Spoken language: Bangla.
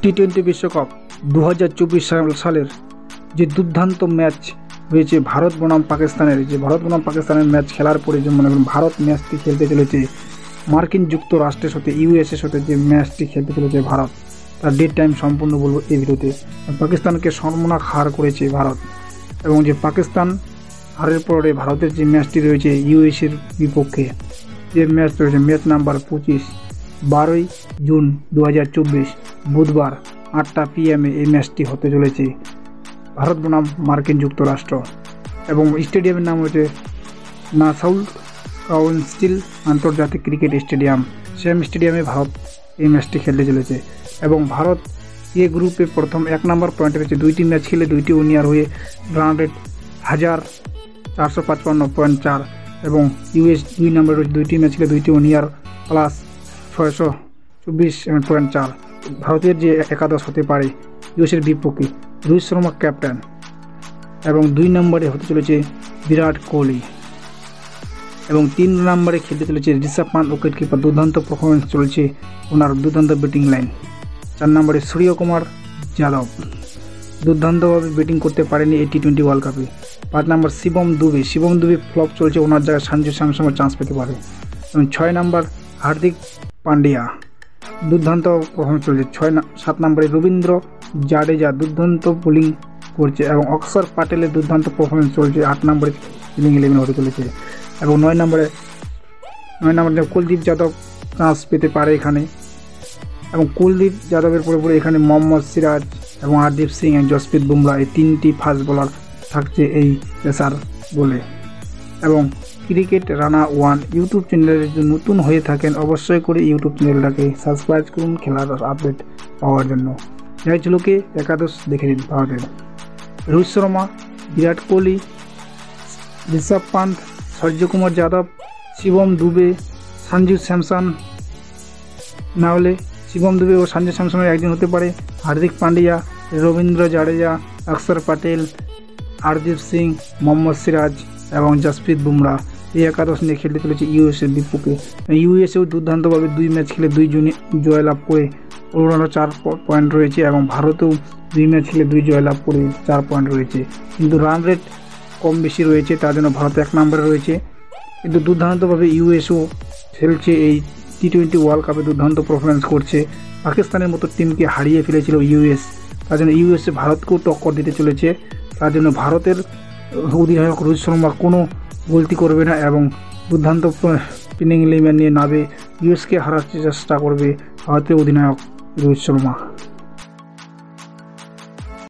টি-20 বিশ্বকাপ 2024 সালের যে দুর্দান্ত ম্যাচ হয়েছে ভারত বনাম পাকিস্তানের ম্যাচ খেলার পরে যে মনে করুন ভারত ম্যাচটি খেলতে চলেছে মার্কিন যুক্তরাষ্ট্রের সাথে, ইউএসএর সাথে যে ম্যাচটি খেলতে চলেছে ভারত, তার ডেট টাইম সম্পূর্ণ বলবো এই ভিডিওতে। পাকিস্তানকে সর্বনাশ হার করেছে ভারত, এবং যে পাকিস্তান হারের পরে ভারতের যে ম্যাচটি রয়েছে ইউএসএর বিপক্ষে, যে ম্যাচ রয়েছে ম্যাচ নাম্বার 25, 12 জুন 2024 বুধবার 8টা PM এই ম্যাচটি হতে চলেছে ভারত বনাম মার্কিন যুক্তরাষ্ট্র, এবং স্টেডিয়ামের নাম হচ্ছে নাসাউ কাউন্সিল আন্তর্জাতিক ক্রিকেট স্টেডিয়াম। সেম স্টেডিয়ামে ভারত এই ম্যাচটি খেলতে চলেছে, এবং ভারত এ গ্রুপে প্রথম 1 নম্বর পয়েন্টে রয়েছে। 2টি ম্যাচ খেলে 2টি উইনার হয়ে রান রেট 1455.4, এবং ইউএস 2 নম্বরে রয়েছে। 2টি ম্যাচ খেলে 2টি উইনার প্লাস 624.4। ভারতের যে একাদশ হতে পারে ইউএসের বিপক্ষে রোহিত শর্মা ক্যাপ্টেন, এবং 2 নম্বরে হতে চলেছে বিরাট কোহলি, এবং 3 নম্বরে খেলতে চলেছে ঋষভ পান্ত উইকেট কিপার। দুর্দান্ত পারফরমেন্স চলছে ওনার, দুর্দান্ত ব্যাটিং লাইন। 4 নম্বরে সূর্যকুমার যাদব দুর্দান্তভাবে ব্যাটিং করতে পারেনি এই টি-20 ওয়ার্ল্ড কাপে। 5 নম্বর শিবম দুবে ফ্লপ চলছে, ওনার জায়গায় সঞ্জু স্যামসনের চান্স পেতে পারে। এবং 6 নম্বর হার্দিক পান্ডিয়া দুর্দান্ত পারফরমেন্স চলছে। 7 নম্বরে রবীন্দ্র জাডেজা দুর্দান্ত বোলিং করছে, এবং অক্ষর প্যাটেলের দুর্দান্ত পারফরমেন্স চলছে। 8 নম্বরে প্লেইং 11 হতে চলেছে, এবং 9 নম্বরে কুলদীপ যাদব চান্স পেতে পারে এখানে, এবং কুলদীপ যাদবের পরে এখানে মোহাম্মদ সিরাজ এবং হরদীপ সিং এবং জসপ্রীত বুমরা, এই 3টি ফাস্ট বোলার থাকছে এই পেসার বলে। এবং ক্রিকেট রানা 1 ইউটিউব চ্যানেলের যদি নতুন হয়ে থাকেন অবশ্যই করে ইউটিউব চ্যানেলটাকে সাবস্ক্রাইব করুন খেলার আপডেট পাওয়ার জন্য। যাই চলুকে একাদশ দেখে নিন ভারতের। রোহিত শর্মা, বিরাট কোহলি, ঋষভ পান্ত, সূর্যকুমার যাদব, শিবম দুবে, সঞ্জু স্যামসন, না হলে শিবম দুবে ও সঞ্জু স্যামসনের একজন হতে পারে, হার্দিক পান্ডিয়া, রবীন্দ্র জাডেজা, অক্ষর প্যাটেল, হরদীপ সিং, মোহাম্মদ সিরাজ এবং জসপ্রীত বুমরা এই একাদশ নিয়ে খেলতে চলেছে ইউএসএর বিপক্ষে। ইউএসএও দুর্দান্তভাবে 2 ম্যাচ খেলে 2 জয় লাভ করে ওনারও 4 পয়েন্ট রয়েছে, এবং ভারতেও 2 ম্যাচ খেলে 2 জয় লাভ করে 4 পয়েন্ট রয়েছে, কিন্তু রান রেট কম বেশি রয়েছে, তার জন্য ভারত 1 নম্বরে রয়েছে। কিন্তু দুর্দান্তভাবে ইউএসও খেলছে এই টি-20 ওয়ার্ল্ড কাপে, দুর্দান্ত পারফরমেন্স করছে। পাকিস্তানের মতো টিমকে হারিয়ে ফেলেছিল ইউএস, তার জন্য ইউএসএ ভারতকেও টক্কর দিতে চলেছে। তার জন্য ভারতের অধিনায়ক রোহিত শর্মা কোনো গলতি করবে না, এবং দুর্দান্ত প্লেইং 11 নিয়ে নামে ইউএসকে হারাতে চেষ্টা করবে ভারতের অধিনায়ক রোহিত শর্মা।